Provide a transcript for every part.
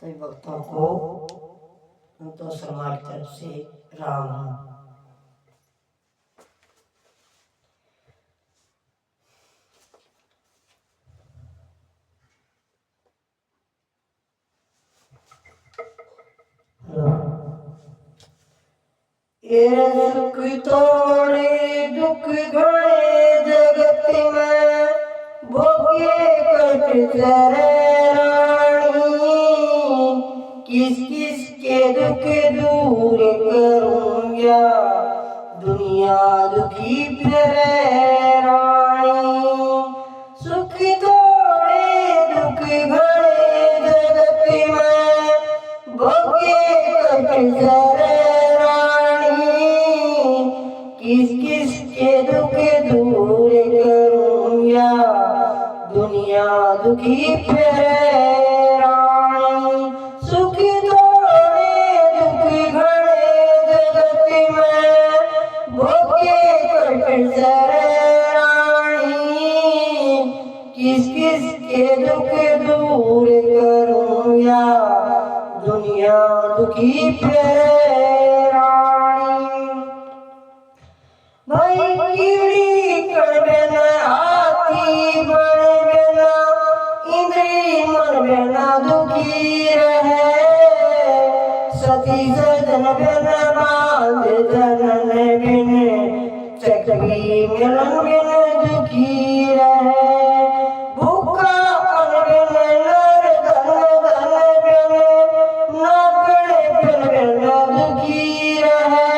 सभी भक्तों को संतोष शर्मा की तरफ से राम राम। ये सुख तोड़े दुख घड़े जगत में भोगे कट रानी, किस किस के दुख दूर करूं या दुनिया दुखी फिरे रानी। सुख तोड़े दुख घड़े जगत में भोगे कट किस किस के दुख दूर करूं या दुनिया दुखी फिरे रानी। सुख तोड़े दुख घड़े जगत में भोगे कट रानी, किस किस के दुख दूर करूं या दुनिया दुखी फिरे रानी। भाई कीड़ी कड़बेन हाथी बनबेन इंद्री मनबेन दुखी रहे, सती सजन बेन बांध जनन बिन चकरी मिलन बिन दुखी रहे। भूखा अन बिन नर धन धन बिन नागण बिन दुखी रहे,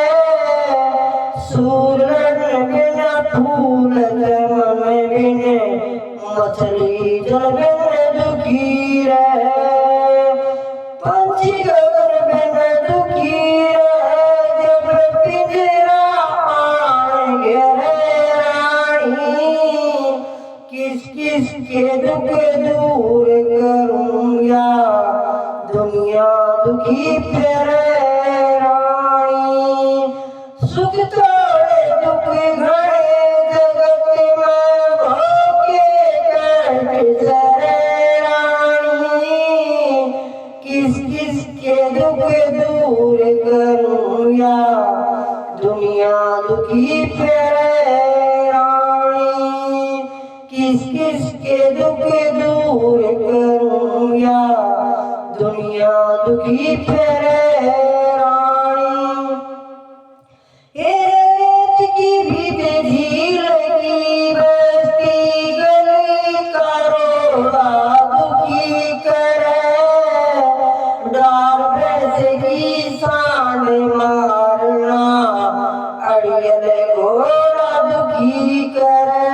सूर फूल मन बिन मछली जल बिन दुखी रहे। पंछी गगन बिन दुखी रहे, जब पिंजरा आन घेरे रानी। किस किस के दुख दूर करूं या दुनिया दुखी फिरे रानी। सुख तोड़े दुख घड़े जगत में भोगे कट रानी, किस किस के दुख दूर करूं या दुनिया दुखी फिरे रानी। किस किस के दुख दूर करूं या दुनिया दुखी फिरे रानी। की भी झील की बस्ती गली करोड़ा दुखी करे, डार भैंस की सांड मारना अड़ियल घोड़ा दुखी करे।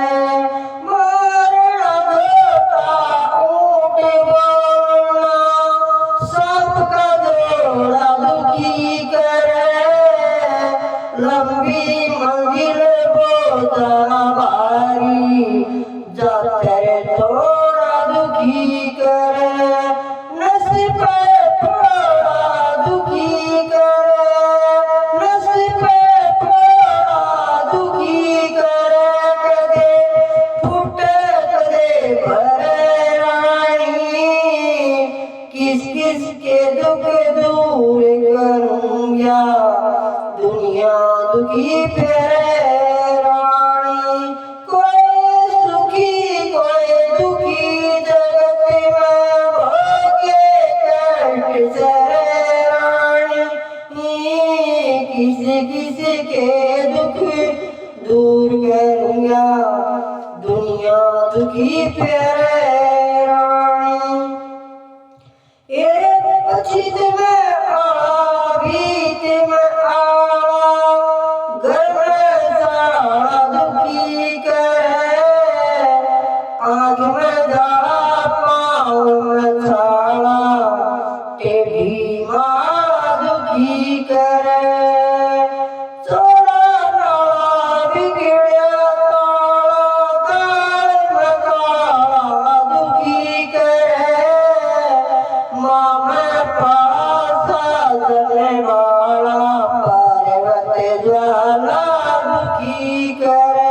मारना धोता ऊंट बोलना सांप का जोड़ा दुखी करे, लंबी मंजिल बोझा भारी जाकर थोड़ा दुखी करे। नसीब थोड़ा दुखी करे, नसीब थोड़ा दुखी करे, कदे फूटे कदे भरे रानी। किस किस के दुख दूर करूं या दुनिया दुखी फिरे रानी। कोई सुखी कोई दुखी जगत में भोगे कट रानी। किसी किसी के दुख दूर करूं या दुनिया दुखी फिरे रानी। ये पछित में आ बीत में आँख में जाला पाँव में छाला टेढ़ी माँ दुखी करे। चोरा नाला बिगड़िया ताला ताल में काला दुखी करे। माँ में पासा जलने वाला पर्वत ज्वाला दुखी करे।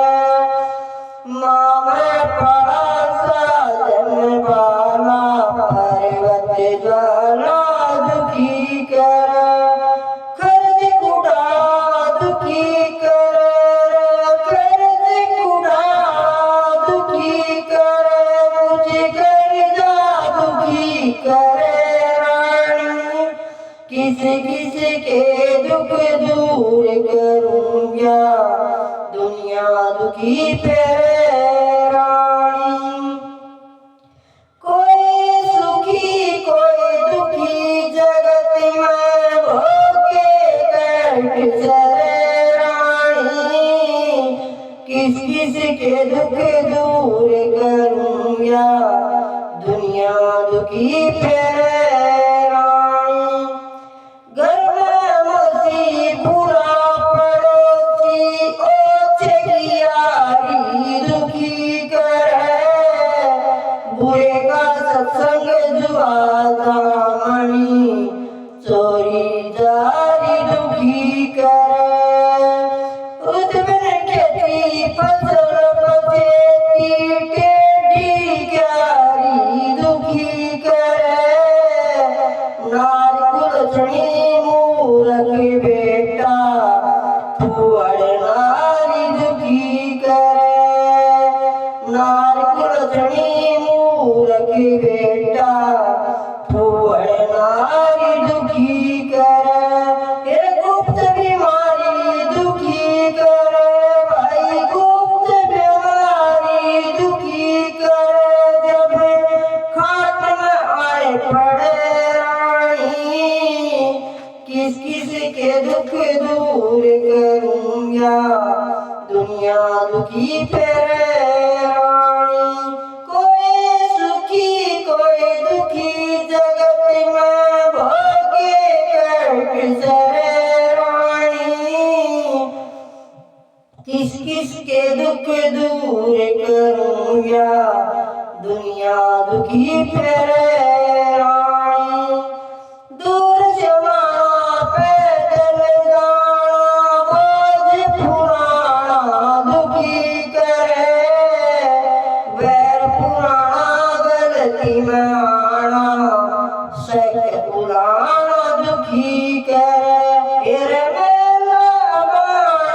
माँ में पासा जलने वाला पर्वत ज्वाला करे रानी, किस किस के दुख दूर करूँगा, दुनिया दुखी फेरे रानी। कोई सुखी कोई दुखी जगत में भोगे कष्ट सहे रानी, किस किस के दुख दूर करूँगा, दुनिया दुखी फेरे रानी। घर में मसी बुरा पड़ोसी ओछे की यारी दुखी करे, बुरे का सत्संग जुआ दामनी चोरी जारी दुखी करे। उद्भिन्न खेती फसल बचेती टेढ़ी क्यारी दुखी करे, नारी मूरख बेटा फुअड़ नारी दुखी करे, नारी मूरख बेटा फुअड़ नारी दुखी करे। ये गुप्त बीमारी दुखी करे, भाई गुप्त बीमारी दुखी करे, जब खाट में आए पड़े रानी, किस किस के दुख दूर करूँगा, दुनिया दुखी फेरे रानी। कोई सुखी कोई दुखी जगत में भोगे कष्ट सहे रानी, किस किस के दुख दूर करूँगा, दुनिया दुखी फेरे रानी। दूर जमाना पैदल जाना बोझ पुराना दुखी करे, बैर पुराना गलती में आना शक पुराना दुखी करे। हेरे मेला बाना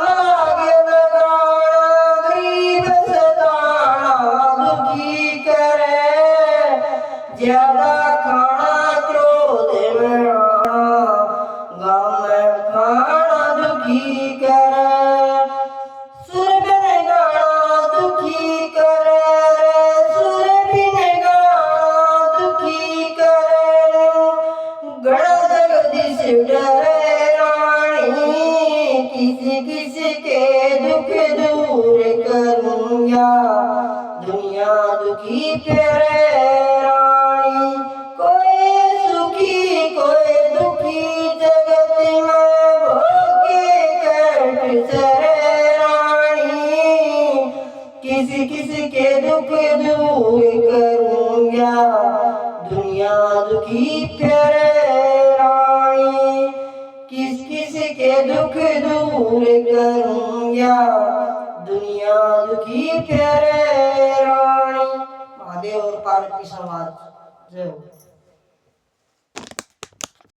लागे लगाना गरीब सताना दुखी करे, ज्यादा खाना क्रोध में आना गम में खाना दुखी करे। सुर बिन गाना दुखी करे, सुर बिन गाना दुखी करे, गण जगदीश डरे रानी, किसी किसी के दुख दूर करूँगा, दुनिया दुखी फेरे रानी। कोई सुखी कोई दुखी जगत में भोगे कष्ट सहे रानी, किसी किसी के दुख दूर करूँगा, दुनिया दुखी फेरे रानी। किस किस के दुख दूर करूँगा, दुनिया दुखी फेरे रानी। महादेव और पार्वती संवाद जय हो।